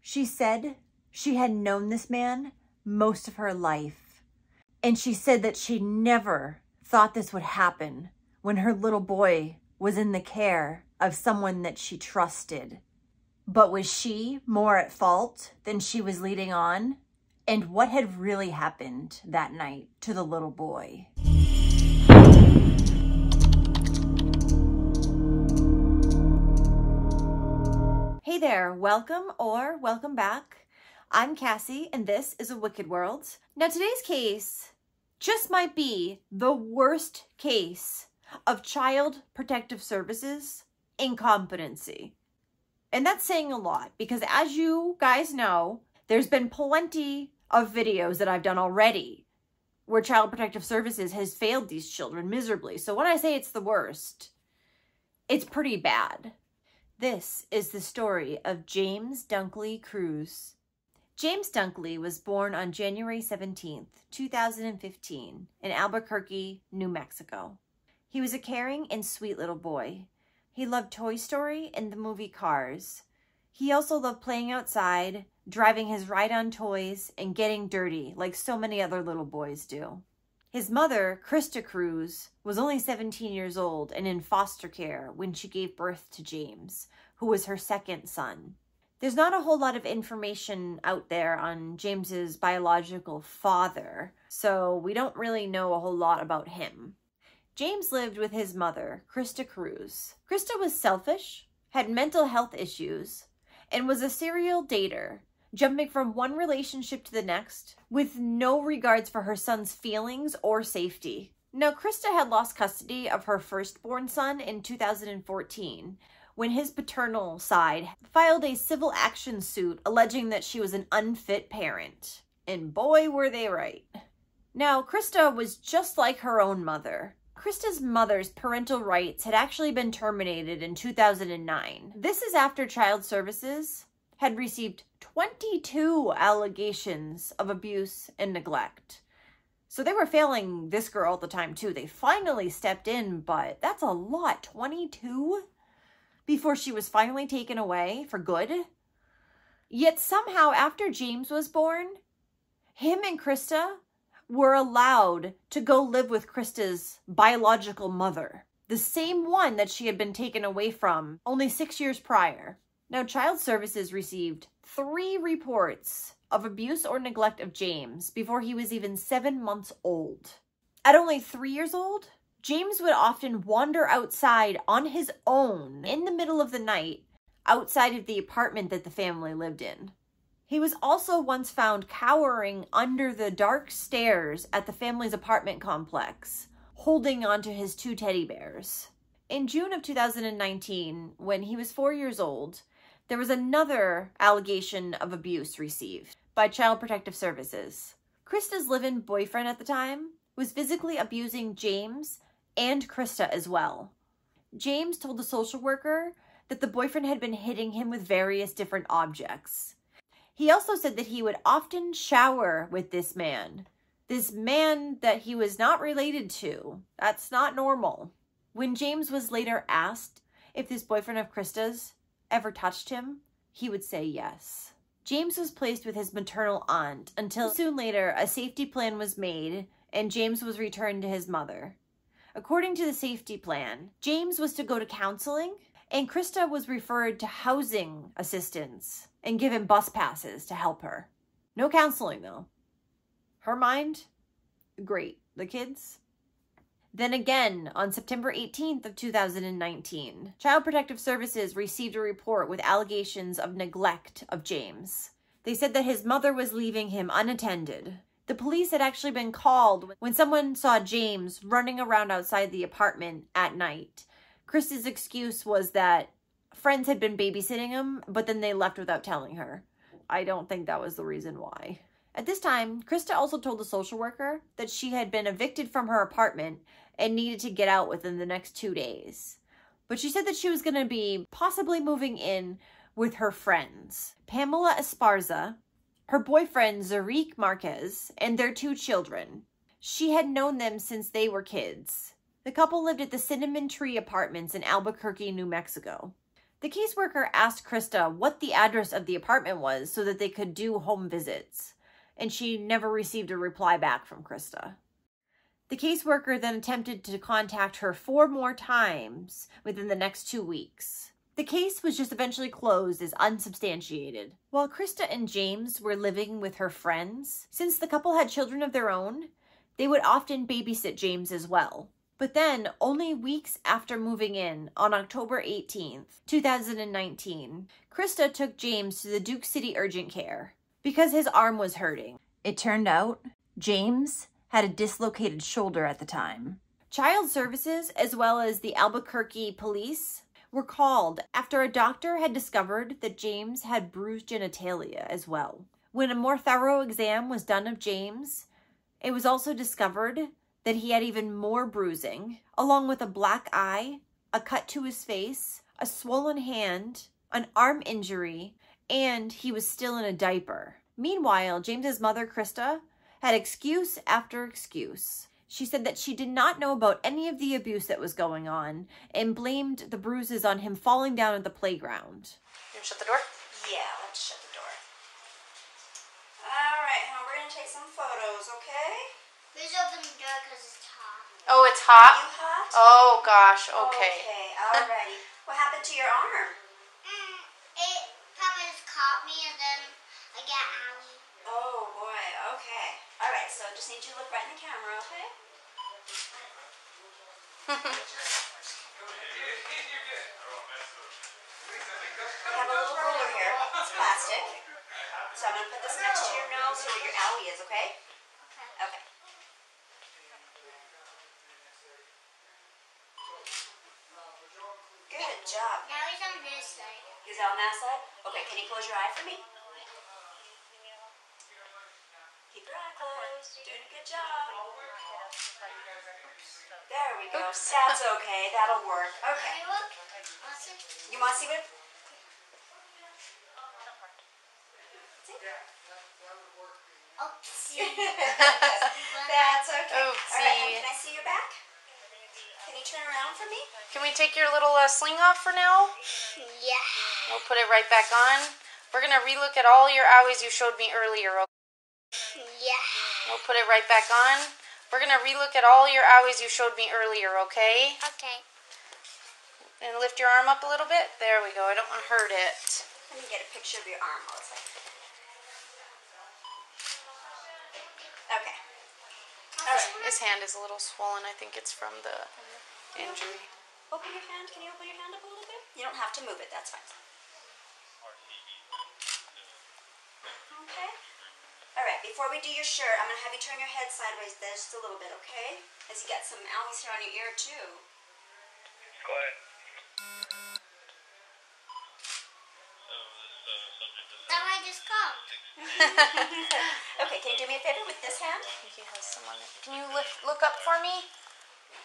She said she had known this man most of her life. And she said that she never thought this would happen when her little boy was in the care of someone that she trusted. But was she more at fault than she was leading on? And what had really happened that night to the little boy? Hey there, welcome or welcome back. I'm Cassie and this is A Wicked World. Now today's case just might be the worst case of Child Protective Services incompetency. And that's saying a lot because as you guys know, there's been plenty of videos that I've done already where Child Protective Services has failed these children miserably. So when I say it's the worst, it's pretty bad. This is the story of James Dunklee Cruz. James Dunklee was born on January 17th, 2015 in Albuquerque, New Mexico. He was a caring and sweet little boy. He loved Toy Story and the movie Cars. He also loved playing outside, driving his ride-on toys, and getting dirty like so many other little boys do. His mother, Krista Cruz, was only 17 years old and in foster care when she gave birth to James, who was her second son. There's not a whole lot of information out there on James's biological father, so we don't really know a whole lot about him. James lived with his mother, Krista Cruz. Krista was selfish, had mental health issues, and was a serial dater, jumping from one relationship to the next with no regards for her son's feelings or safety. Now, Krista had lost custody of her firstborn son in 2014 when his paternal side filed a civil action suit alleging that she was an unfit parent. And boy, were they right. Now, Krista was just like her own mother. Krista's mother's parental rights had actually been terminated in 2009. This is after Child Services had received 22 allegations of abuse and neglect. So they were failing this girl all the time too. They finally stepped in, but that's a lot, 22? Before she was finally taken away for good. Yet somehow after James was born, him and Krista were allowed to go live with Krista's biological mother, the same one that she had been taken away from only 6 years prior. Now, Child Services received 3 reports of abuse or neglect of James before he was even 7 months old. At only 3 years old, James would often wander outside on his own in the middle of the night outside of the apartment that the family lived in. He was also once found cowering under the dark stairs at the family's apartment complex, holding onto his 2 teddy bears. In June of 2019, when he was 4 years old, there was another allegation of abuse received by Child Protective Services. Krista's live-in boyfriend at the time was physically abusing James and Krista as well. James told the social worker that the boyfriend had been hitting him with various different objects. He also said that he would often shower with this man that he was not related to. That's not normal. When James was later asked if this boyfriend of Krista's ever touched him, he would say yes. James was placed with his maternal aunt until soon later a safety plan was made and James was returned to his mother. According to the safety plan, James was to go to counseling and Krista was referred to housing assistance and given bus passes to help her. No counseling though. Her mind, great. The kids? Then again, on September 18th of 2019, Child Protective Services received a report with allegations of neglect of James. They said that his mother was leaving him unattended. The police had actually been called when someone saw James running around outside the apartment at night. Krista's excuse was that friends had been babysitting him, but then they left without telling her. I don't think that was the reason why. At this time, Krista also told the social worker that she had been evicted from her apartment and needed to get out within the next 2 days. But she said that she was going to be possibly moving in with her friends, Pamela Esparza, her boyfriend Zarique Marquez, and their 2 children. She had known them since they were kids. The couple lived at the Cinnamon Tree Apartments in Albuquerque, New Mexico. The caseworker asked Krista what the address of the apartment was so that they could do home visits, and she never received a reply back from Krista. The caseworker then attempted to contact her 4 more times within the next 2 weeks. The case was just eventually closed as unsubstantiated. While Krista and James were living with her friends, since the couple had children of their own, they would often babysit James as well. But then, only weeks after moving in, on October 18th, 2019, Krista took James to the Duke City Urgent Care because his arm was hurting. It turned out, James had a dislocated shoulder at the time. Child Services, as well as the Albuquerque police, were called after a doctor had discovered that James had bruised genitalia as well. When a more thorough exam was done of James, it was also discovered that he had even more bruising, along with a black eye, a cut to his face, a swollen hand, an arm injury, and he was still in a diaper. Meanwhile, James's mother, Krista, had excuse after excuse. She said that she did not know about any of the abuse that was going on and blamed the bruises on him falling down at the playground. You want to shut the door? Yeah, let's shut the door. Alright, hon, we're going to take some photos, okay? Please open the door because it's hot. Oh, it's hot? You hot? Oh, gosh, okay. Okay, alrighty. What happened to your arm? It probably just caught me and then I got owie. Oh, boy, okay. Alright, so just need you to look right in the camera, okay? We have a little ruler here. It's plastic. So I'm going to put this next to your nose where your owie is, okay? Okay. Good job. Now he's on this side. Is that on that side? Okay, can you close your eye for me? Keep your eye closed. Doing a good job. There we go. Oops. That's okay. That'll work. Okay. Hey, look. Want to see? You want to see what? Oopsie. That's okay. Oopsie. All right, can I see your back? Can you turn around for me? Can we take your little sling off for now? Yeah. We'll put it right back on. We're going to relook at all your owies you showed me earlier, okay? Yeah. We'll put it right back on. We're going to relook at all your owies you showed me earlier, okay? Okay. And lift your arm up a little bit. There we go. I don't want to hurt it. Let me get a picture of your arm. What it's like. Okay. All right. His hand is a little swollen. I think it's from the injury. Open your hand. Can you open your hand up a little bit? You don't have to move it. That's fine. Okay. All right. Before we do your shirt, I'm going to have you turn your head sideways just a little bit, okay? As you get some owies here on your ear, too. Go ahead. That might just come. Okay, can you do me a favor with this hand? I think he has some on it. Can you look up for me?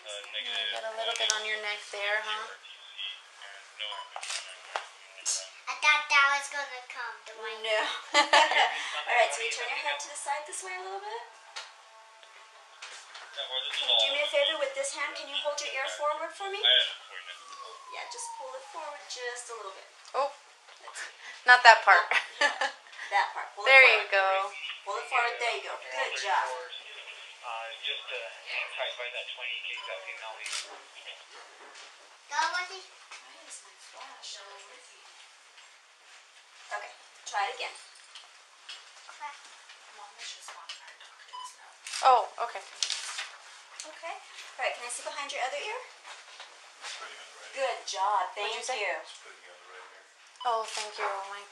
Get a little bit on your neck there, huh? I thought that was going to come. The one. No. All right, so you turn your head to the side this way a little bit. Can you do me a favor with this hand? Can you hold your ear forward for me? Yeah, just pull it forward just a little bit. Oh, not that part. That part. Pull There it you forward. go. Pull it forward. There you go. Good job. Just hang tight by that 20 in case that female leaves. Go with it. Where is my flash? Okay, try it again. Oh, okay. Okay. All right, can I see behind your other ear? Good job. Thank What'd you say? you. Oh, thank you. My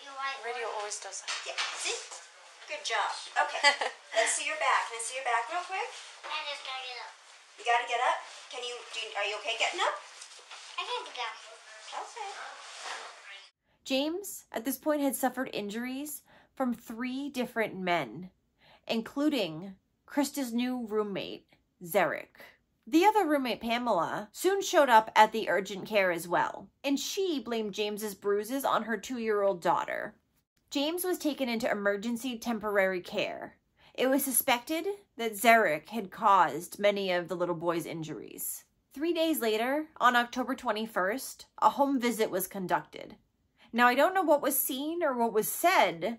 You're right. radio always does that. Yeah, see? Good job. Okay, let's see your back. Can I see your back real quick? I just got to get up. You gotta get up. Are you okay getting up? I can get up. Okay. James, at this point, had suffered injuries from 3 different men, including Krista's new roommate, Zarek. The other roommate, Pamela, soon showed up at the urgent care as well, and she blamed James's bruises on her 2-year-old daughter. James was taken into emergency temporary care. It was suspected that Zarek had caused many of the little boy's injuries. 3 days later, on October 21st, a home visit was conducted. Now, I don't know what was seen or what was said.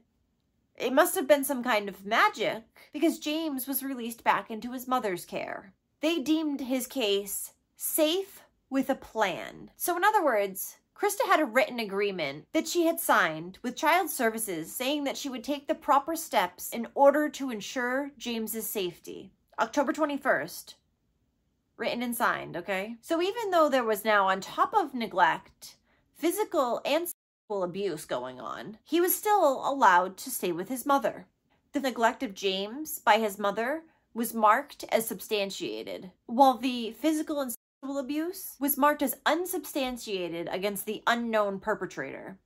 It must have been some kind of magic, because James was released back into his mother's care. They deemed his case safe with a plan. So in other words, Krista had a written agreement that she had signed with Child Services saying that she would take the proper steps in order to ensure James's safety. October 21st. Written and signed, okay? So even though there was now, on top of neglect, physical and sexual abuse going on, he was still allowed to stay with his mother. The neglect of James by his mother was marked as substantiated, while the physical and sexual abuse was marked as unsubstantiated against the unknown perpetrator.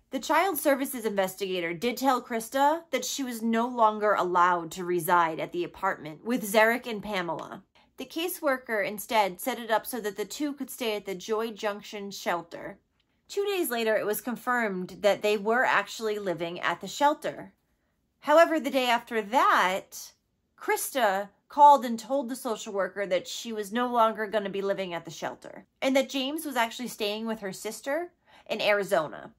The Child Services investigator did tell Krista that she was no longer allowed to reside at the apartment with Zarek and Pamela. The caseworker instead set it up so that the two could stay at the Joy Junction shelter. 2 days later, it was confirmed that they were actually living at the shelter. However, the day after that, Krista called and told the social worker that she was no longer going to be living at the shelter and that James was actually staying with her sister in Arizona.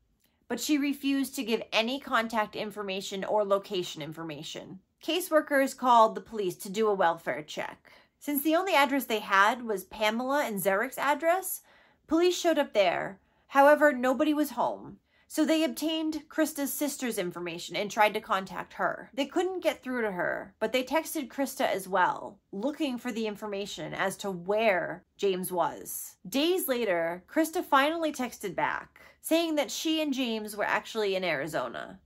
But she refused to give any contact information or location information. Caseworkers called the police to do a welfare check. Since the only address they had was Pamela and Zarek's address, police showed up there. However, nobody was home. So they obtained Krista's sister's information and tried to contact her. They couldn't get through to her, but they texted Krista as well, looking for the information as to where James was. Days later, Krista finally texted back, saying that she and James were actually in Arizona.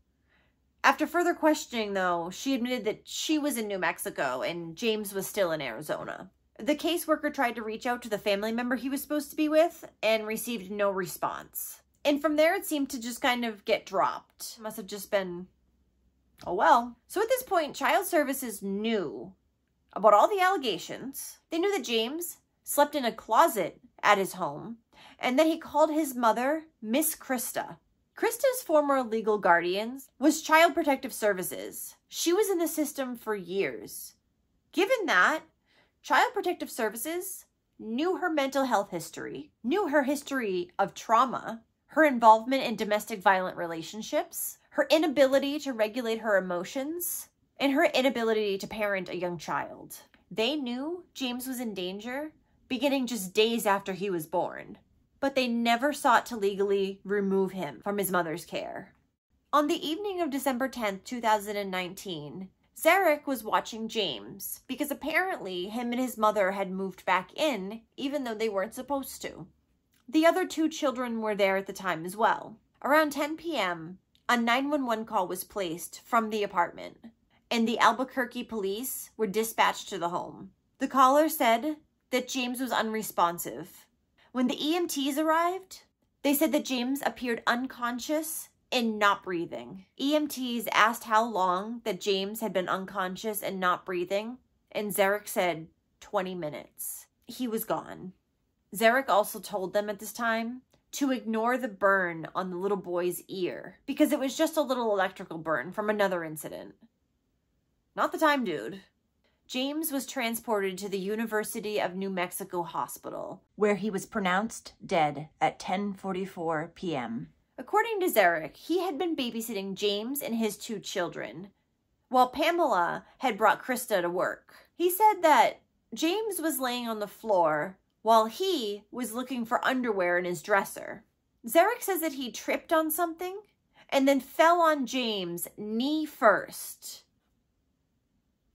After further questioning, though, she admitted that she was in New Mexico and James was still in Arizona. The caseworker tried to reach out to the family member he was supposed to be with and received no response. And from there, it seemed to just kind of get dropped. Must have just been, oh well. So at this point, Child Services knew about all the allegations. They knew that James slept in a closet at his home and that he called his mother Miss Krista. Krista's former legal guardian was Child Protective Services. She was in the system for years. Given that, Child Protective Services knew her mental health history, knew her history of trauma, her involvement in domestic violent relationships, her inability to regulate her emotions, and her inability to parent a young child. They knew James was in danger beginning just days after he was born, but they never sought to legally remove him from his mother's care. On the evening of December 10th, 2019, Zarek was watching James because apparently him and his mother had moved back in even though they weren't supposed to. The other two children were there at the time as well. Around 10 p.m., a 911 call was placed from the apartment, and the Albuquerque police were dispatched to the home. The caller said that James was unresponsive. When the EMTs arrived, they said that James appeared unconscious and not breathing. EMTs asked how long that James had been unconscious and not breathing, and Zarek said 20 minutes. He was gone. Zarek also told them at this time to ignore the burn on the little boy's ear because it was just a little electrical burn from another incident. Not the time, dude. James was transported to the University of New Mexico Hospital, where he was pronounced dead at 10:44 p.m. According to Zarek, he had been babysitting James and his two children, while Pamela had brought Krista to work. He said that James was laying on the floor while he was looking for underwear in his dresser. Zarek says that he tripped on something and then fell on James knee first.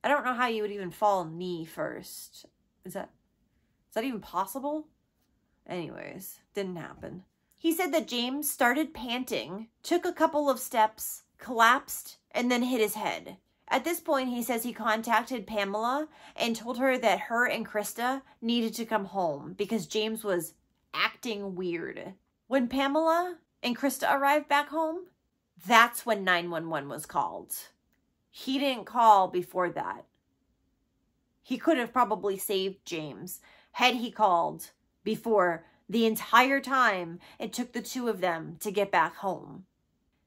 I don't know how you would even fall knee first. Is that even possible? Anyways, didn't happen. He said that James started panting, took a couple of steps, collapsed, and then hit his head. At this point, he says he contacted Pamela and told her that her and Krista needed to come home because James was acting weird. When Pamela and Krista arrived back home, that's when 911 was called. He didn't call before that. He could have probably saved James had he called before the entire time it took the two of them to get back home.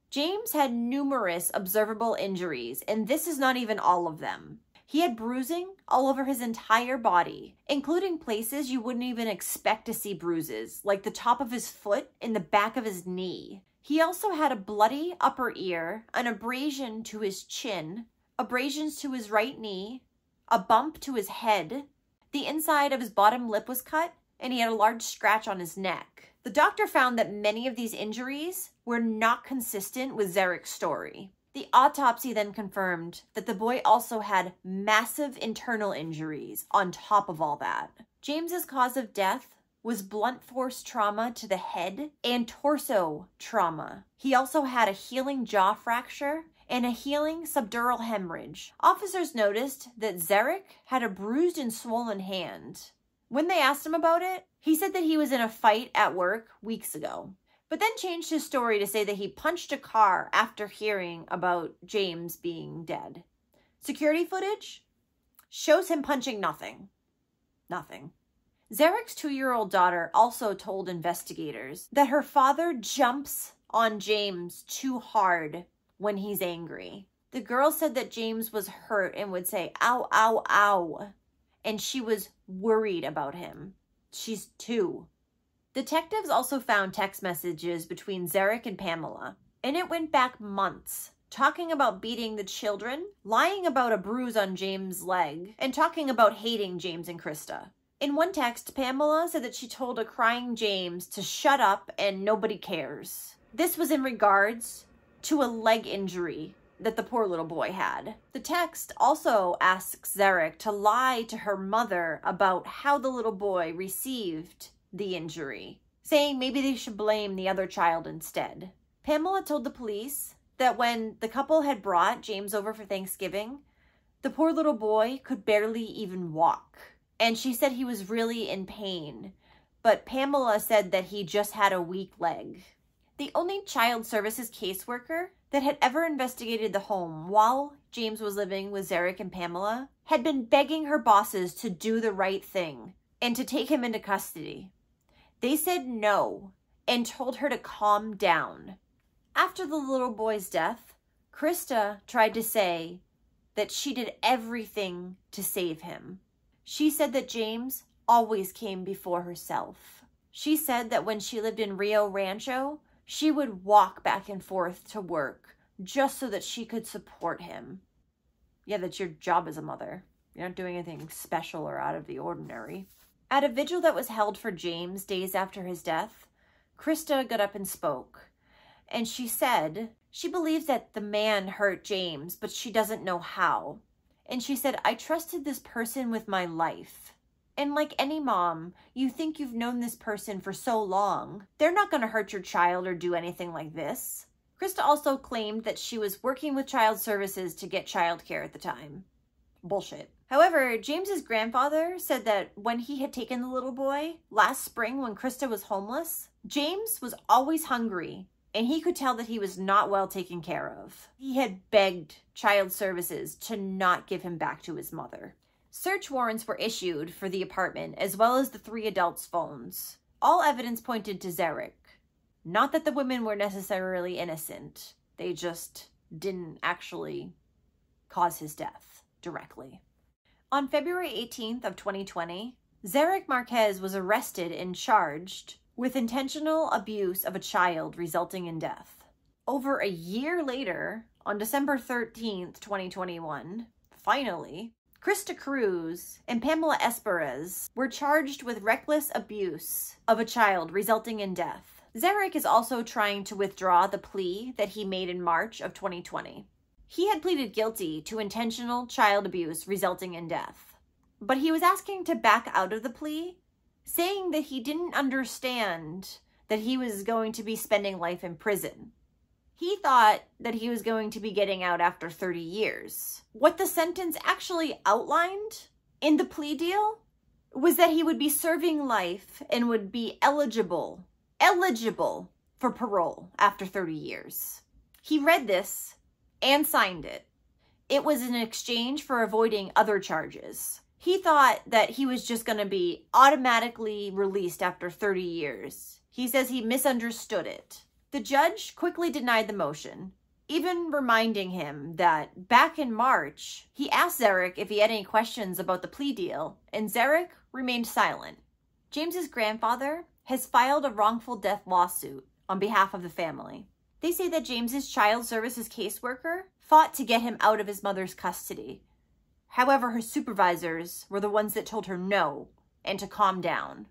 James had numerous observable injuries, and this is not even all of them. He had bruising all over his entire body, including places you wouldn't even expect to see bruises, like the top of his foot and the back of his knee. He also had a bloody upper ear, an abrasion to his chin, abrasions to his right knee, a bump to his head. The inside of his bottom lip was cut, and he had a large scratch on his neck. The doctor found that many of these injuries were not consistent with Zarek's story. The autopsy then confirmed that the boy also had massive internal injuries on top of all that. James's cause of death was blunt force trauma to the head and torso trauma. He also had a healing jaw fracture and a healing subdural hemorrhage. Officers noticed that Zarek had a bruised and swollen hand. When they asked him about it, he said that he was in a fight at work weeks ago, but then changed his story to say that he punched a car after hearing about James being dead. Security footage shows him punching nothing. Nothing. Zarek's 2-year-old daughter also told investigators that her father jumps on James too hard when he's angry. The girl said that James was hurt and would say, ow, ow, ow, and she was worried about him. She's 2. Detectives also found text messages between Zarek and Pamela, and it went back months, talking about beating the children, lying about a bruise on James' leg, and talking about hating James and Krista. In one text, Pamela said that she told a crying James to shut up and nobody cares. This was in regards to a leg injury that the poor little boy had. The text also asks Zarek to lie to her mother about how the little boy received the injury, saying maybe they should blame the other child instead. Pamela told the police that when the couple had brought James over for Thanksgiving, the poor little boy could barely even walk. And she said he was really in pain, but Pamela said that he just had a weak leg. The only child services caseworker that had ever investigated the home while James was living with Zarek and Pamela had been begging her bosses to do the right thing and to take him into custody. They said no and told her to calm down. After the little boy's death, Krista tried to say that she did everything to save him. She said that James always came before herself. She said that when she lived in Rio Rancho, she would walk back and forth to work just so that she could support him. Yeah, that's your job as a mother. You're not doing anything special or out of the ordinary. At a vigil that was held for James days after his death, Krista got up and spoke. And she said she believes that the man hurt James, but she doesn't know how. And she said, I trusted this person with my life. And like any mom, you think you've known this person for so long. They're not going to hurt your child or do anything like this. Krista also claimed that she was working with child services to get childcare at the time. Bullshit. However, James's grandfather said that when he had taken the little boy last spring when Krista was homeless, James was always hungry and he could tell that he was not well taken care of. He had begged child services to not give him back to his mother. Search warrants were issued for the apartment as well as the 3 adults' phones. All evidence pointed to Zarek. Not that the women were necessarily innocent. They just didn't actually cause his death directly. On February 18th of 2020, Zarek Marquez was arrested and charged with intentional abuse of a child resulting in death. Over a year later, on December 13th, 2021, finally, Krista Cruz and Pamela Esperez were charged with reckless abuse of a child resulting in death. Zarek is also trying to withdraw the plea that he made in March of 2020. He had pleaded guilty to intentional child abuse resulting in death, but he was asking to back out of the plea, saying that he didn't understand that he was going to be spending life in prison. He thought that he was going to be getting out after 30 years. What the sentence actually outlined in the plea deal was that he would be serving life and would be eligible for parole after 30 years. He read this and signed it. It was in exchange for avoiding other charges. He thought that he was just going to be automatically released after 30 years. He says he misunderstood it. The judge quickly denied the motion, even reminding him that back in March, he asked Zarek if he had any questions about the plea deal, and Zarek remained silent. James's grandfather has filed a wrongful death lawsuit on behalf of the family. They say that James's child services caseworker fought to get him out of his mother's custody. However, her supervisors were the ones that told her no and to calm down.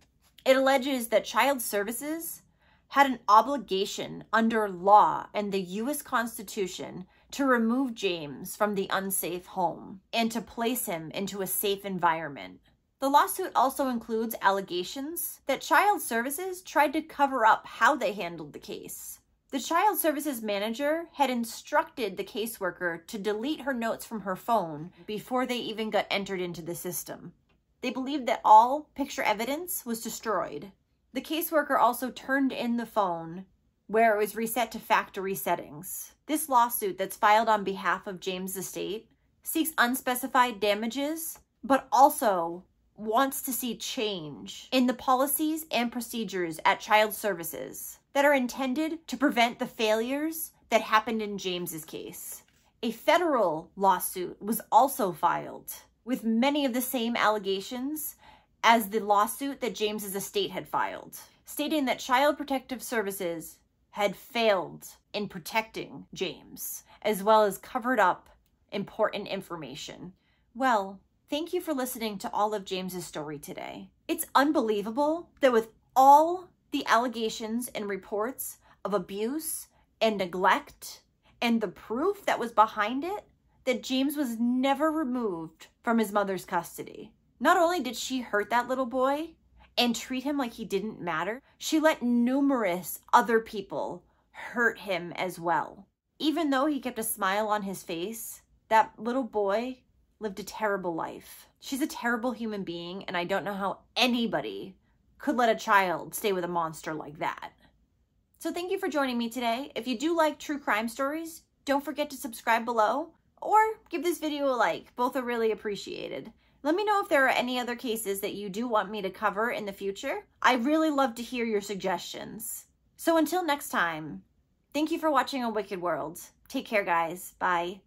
It alleges that child services had an obligation under law and the U.S. Constitution to remove James from the unsafe home and to place him into a safe environment. The lawsuit also includes allegations that child services tried to cover up how they handled the case. The child services manager had instructed the caseworker to delete her notes from her phone before they even got entered into the system. They believed that all picture evidence was destroyed. The caseworker also turned in the phone where it was reset to factory settings. This lawsuit that's filed on behalf of James' estate seeks unspecified damages, but also wants to see change in the policies and procedures at child services that are intended to prevent the failures that happened in James's case. A federal lawsuit was also filed with many of the same allegations as the lawsuit that James's estate had filed, stating that Child Protective Services had failed in protecting James, as well as covered up important information. Well, thank you for listening to all of James's story today. It's unbelievable that with all the allegations and reports of abuse and neglect and the proof that was behind it, that James was never removed from his mother's custody. Not only did she hurt that little boy and treat him like he didn't matter, she let numerous other people hurt him as well. Even though he kept a smile on his face, that little boy lived a terrible life. She's a terrible human being, and I don't know how anybody could let a child stay with a monster like that. So thank you for joining me today. If you do like true crime stories, don't forget to subscribe below or give this video a like. Both are really appreciated. Let me know if there are any other cases that you do want me to cover in the future. I really love to hear your suggestions. So until next time, thank you for watching A Wicked World. Take care, guys. Bye.